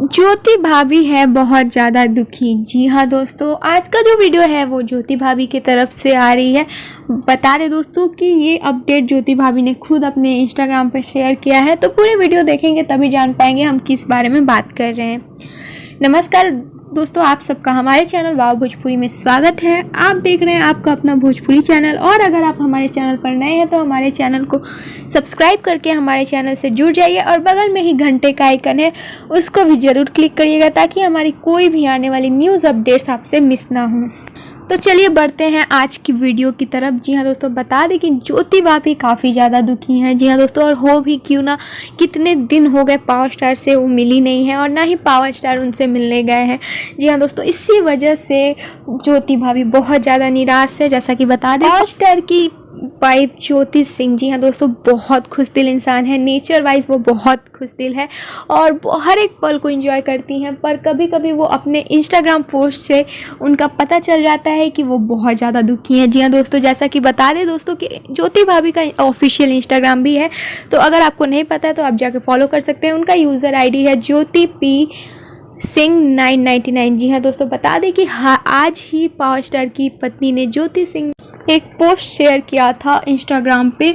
ज्योति भाभी है बहुत ज़्यादा दुखी। जी हाँ दोस्तों, आज का जो वीडियो है वो ज्योति भाभी की तरफ से आ रही है। बता दें दोस्तों कि ये अपडेट ज्योति भाभी ने खुद अपने इंस्टाग्राम पर शेयर किया है, तो पूरी वीडियो देखेंगे तभी जान पाएंगे हम किस बारे में बात कर रहे हैं। नमस्कार दोस्तों, आप सबका हमारे चैनल वाव भोजपुरी में स्वागत है। आप देख रहे हैं आपका अपना भोजपुरी चैनल, और अगर आप हमारे चैनल पर नए हैं तो हमारे चैनल को सब्सक्राइब करके हमारे चैनल से जुड़ जाइए और बगल में ही घंटे का आइकन है उसको भी ज़रूर क्लिक करिएगा ताकि हमारी कोई भी आने वाली न्यूज़ अपडेट्स आपसे मिस ना हो। तो चलिए बढ़ते हैं आज की वीडियो की तरफ। जी हाँ दोस्तों, बता दें कि ज्योति भाभी काफ़ी ज़्यादा दुखी हैं। जी हाँ दोस्तों, और हो भी क्यों ना, कितने दिन हो गए पावर स्टार से वो मिली नहीं है और ना ही पावर स्टार उनसे मिलने गए हैं। जी हाँ दोस्तों, इसी वजह से ज्योति भाभी बहुत ज़्यादा निराश है। जैसा कि बता दें, पावर स्टार की वाइफ ज्योति सिंह, जी हाँ दोस्तों, बहुत खुशदिल इंसान है। नेचर वाइज वो बहुत खुशदिल है और हर एक पल को एंजॉय करती हैं, पर कभी कभी वो अपने इंस्टाग्राम पोस्ट से उनका पता चल जाता है कि वो बहुत ज़्यादा दुखी हैं। जी हाँ दोस्तों, जैसा कि बता दें दोस्तों कि ज्योति भाभी का ऑफिशियल इंस्टाग्राम भी है, तो अगर आपको नहीं पता है तो आप जाके फॉलो कर सकते हैं। उनका यूज़र आईडी है ज्योति पी सिंह 999। जी हाँ दोस्तों, बता दें कि आज ही पावर स्टार की पत्नी ने ज्योति सिंह एक पोस्ट शेयर किया था इंस्टाग्राम पे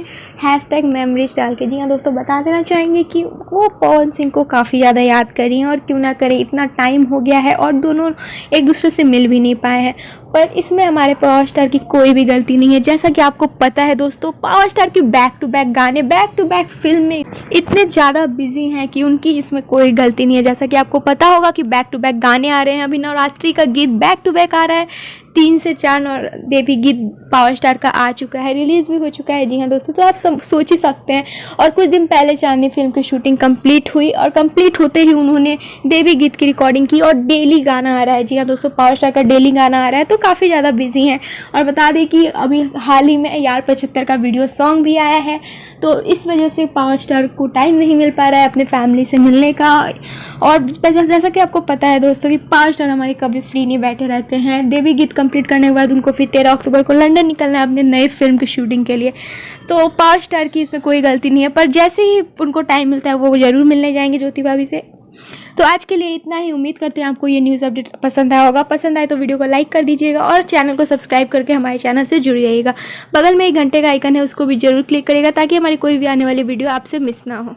#मेमोरीज डाल के। जी हाँ दोस्तों, बता देना चाहेंगे कि वो पवन सिंह को काफ़ी ज़्यादा याद कर रही हैं, और क्यों ना करें, इतना टाइम हो गया है और दोनों एक दूसरे से मिल भी नहीं पाए हैं। पर इसमें हमारे पावर स्टार की कोई भी गलती नहीं है। जैसा कि आपको पता है दोस्तों, पावर स्टार की बैक टू बैक गाने, बैक टू बैक फिल्म में इतने ज़्यादा बिजी हैं कि उनकी इसमें कोई गलती नहीं है। जैसा कि आपको पता होगा कि बैक टू बैक गाने आ रहे हैं, अभी नवरात्रि का गीत बैक टू बैक आ रहा है, 3 से 4 देवी गीत पावर स्टार का आ चुका है, रिलीज़ भी हो चुका है। जी हाँ दोस्तों, तो आप सब सोच ही सकते हैं। और कुछ दिन पहले चांदनी फिल्म की शूटिंग कंप्लीट हुई और कंप्लीट होते ही उन्होंने देवी गीत की रिकॉर्डिंग की और डेली गाना आ रहा है। जी हाँ दोस्तों, पावर स्टार का डेली गाना आ रहा है, तो काफ़ी ज़्यादा बिजी हैं। और बता दें कि अभी हाल ही में यार 75 का वीडियो सॉन्ग भी आया है, तो इस वजह से पावर स्टार को टाइम नहीं मिल पा रहा है अपने फैमिली से मिलने का। और जैसा कि आपको पता है दोस्तों कि पावर स्टार हमारे कभी फ्री नहीं बैठे रहते हैं। देवी गीत कंप्लीट करने के बाद उनको फिर 13 अक्टूबर को लंदन निकलना है अपने नए फिल्म की शूटिंग के लिए, तो पावर स्टार की इसमें कोई गलती नहीं है। पर जैसे ही उनको टाइम मिलता है वो ज़रूर मिलने जाएंगे ज्योति भाभी से। तो आज के लिए इतना ही। उम्मीद करते हैं आपको ये न्यूज़ अपडेट पसंद आया होगा। पसंद आए तो वीडियो को लाइक कर दीजिएगा और चैनल को सब्सक्राइब करके हमारे चैनल से जुड़ जाइएगा। बगल में एक घंटे का आइकन है, उसको भी जरूर क्लिक करिएगा ताकि हमारी कोई भी आने वाली वीडियो आपसे मिस ना हो।